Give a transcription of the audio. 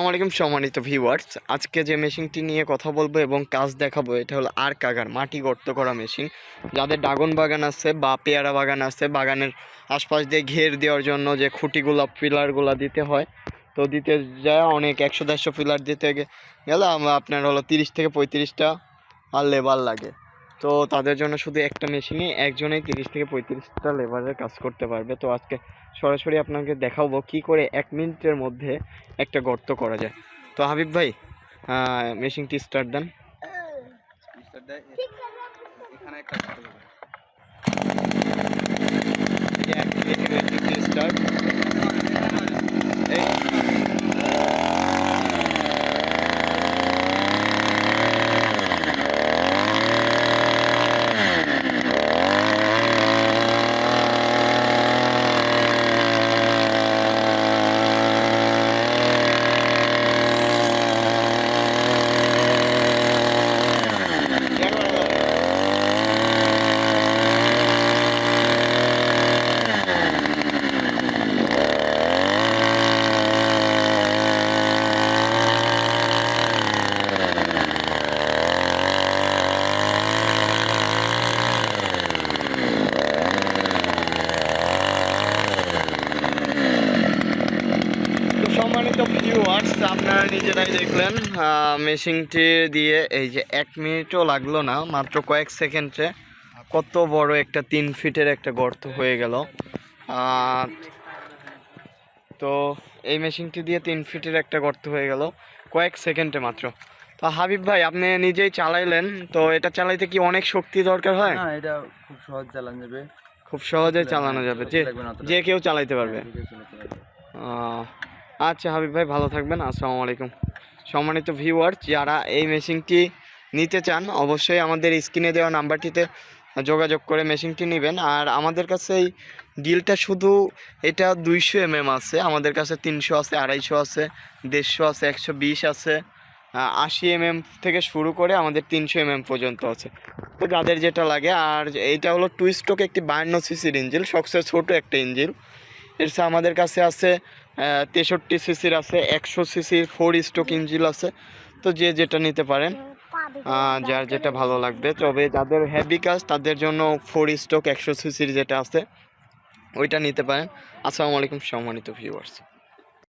আসসালামু আলাইকুম সম্মানিত ভিউয়ার্স, আজকে যে মেশিনটি নিয়ে কথা বলবো এবং কাজ দেখাবো এটা হলো আর্ক আগার মাটি গর্ত করা মেশিন। যাদের ড্রাগন বাগান আছে বা পেয়ারা বাগান আছে, বাগানের আশপাশ দিয়ে ঘের দেওয়ার জন্য যে খুঁটিগুলো পিলারগুলো দিতে হয়, তো দিতে যায় অনেক 100-150 পিলার দিতে গেলে আপনার হলো 30 থেকে 35টা আর লেবার লাগে। তো তাদের জন্য শুধু একটা মেশিনে একজনেই 30 থেকে 35টা লেবারের কাজ করতে পারবে। তো আজকে সরাসরি আপনাকে দেখাবো কি করে 1 মিনিটের মধ্যে একটা গর্ত করা যায়। তো হাবিব ভাই, মেশিনটি স্টার্ট দেন। এখানে একটা স্টার্ট। সম্মানিত ভিউয়ার্স, আপনারা নিজেরাই দেখলেন মেশিনটি দিয়ে এই যে 1 মিনিটও লাগলো না, মাত্র কয়েক সেকেন্ডে কত বড় একটা 3 ফিটের একটা গর্ত হয়ে গেল। তো এই মেশিনটি দিয়ে 3 ফিটের একটা গর্ত হয়ে গেল কয়েক সেকেন্ডে মাত্র। তো হাবিব ভাই, আপনি নিজেই চালাইলেন, তো এটা চালাইতে কি অনেক শক্তি দরকার হয়? না, এটা খুব সহজ চালানো যাবে, খুব সহজে চালানো যাবে, যে কেউ চালাইতে পারবে। আচ্ছা হাবিব ভাই, ভালো থাকবেন। আসসালামু আলাইকুম। সম্মানিত ভিউয়ার্স, যারা এই মেশিনটি নিতে চান অবশ্যই আমাদের স্ক্রিনে দেওয়া নাম্বারটিতে যোগাযোগ করে মেশিনটি নেবেন। আর আমাদের কাছে এই ডিলটা শুধু এটা 200 mm আছে, আমাদের কাছে 300 আছে, 250 আছে, 150 আছে, 120 আছে, 80 mm থেকে শুরু করে আমাদের 300 mm পর্যন্ত আছে। তো যাদের যেটা লাগে। আর এইটা হলো 2 স্ট্রোক একটি 52 সিসির ইঞ্জিন, সবচেয়ে ছোটো একটা ইঞ্জিন। এর আমাদের কাছে আছে 63 সিসির আছে, 100 সিসির 4 স্ট্রোক ইঞ্জিন আছে। তো যে যেটা নিতে পারেন, যার যেটা ভালো লাগবে। তবে যাদের হেভি কাজ তাদের জন্য 4 স্ট্রোক 100 সিসির যেটা আছে ওইটা নিতে পারেন। আসসালামু আলাইকুম সম্মানিত ভিউয়ার্স।